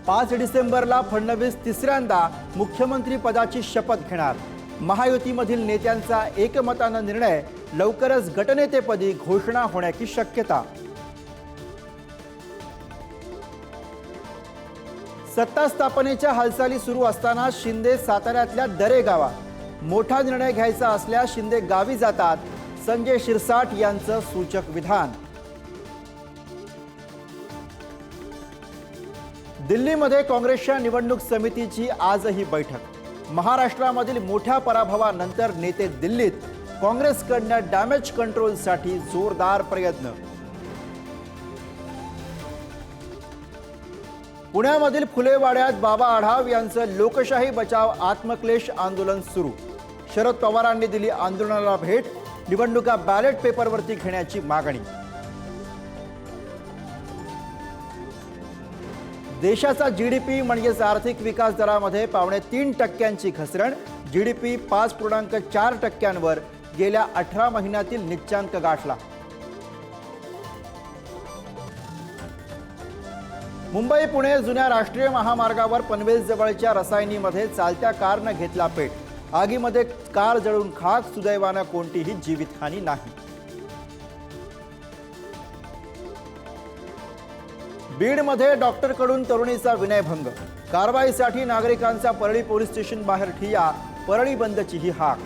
5 डिसेंबरला फडणवीस तिसऱ्यांदा मुख्यमंत्री पदाची शपथ घेणार। महायुतीमधील नेत्यांचा एकमतानं निर्णय, लवकरच गटनेतेपदी घोषणा होण्याची शक्यता। सत्ता स्थापनेच्या हालचाली सुरू असताना शिंदे साताऱ्यातल्या दरे गावात मोठा निर्णय घ्यायचा असल्यास शिंदे गावी जातात, संजय शिरसाट यांचं सूचक विधान। दिल्लीमध्ये काँग्रेसच्या निवडणूक समितीची आजही बैठक। महाराष्ट्रामधील मोठ्या पराभवानंतर नेते दिल्लीत, काँग्रेसकडनं डॅमेज कंट्रोलसाठी जोरदार प्रयत्न। पुण्यामधील फुलेवाड्यात बाबा आढाव यांचं लोकशाही बचाव आत्मक्लेश आंदोलन सुरू। शरद पवारांनी दिली आंदोलनाला भेट, निवडणुका बॅलेट पेपरवरती घेण्याची मागणी। देशाचा जीडीपी म्हणजेच आर्थिक विकास दरामध्ये 3.5% घसरण। जीडीपी 5.4% गेल्या 18 महिन्यातील निच्चांक गाठला। मुंबई पुणे जुन्या राष्ट्रीय महामार्गावर पनवेल जवळच्या रसायनीमध्ये चालत्या कारनं घेतला पेट। आगीमध्ये कार जळून खाक, सुदैवानं कोणतीही जीवितहानी नाही। बीडमध्ये डॉक्टरकडून तरुणीचा विनयभंग, कारवाईसाठी नागरिकांचा परळी पोलीस स्टेशन बाहेर ठिय्या, परळी बंदची ही हाक।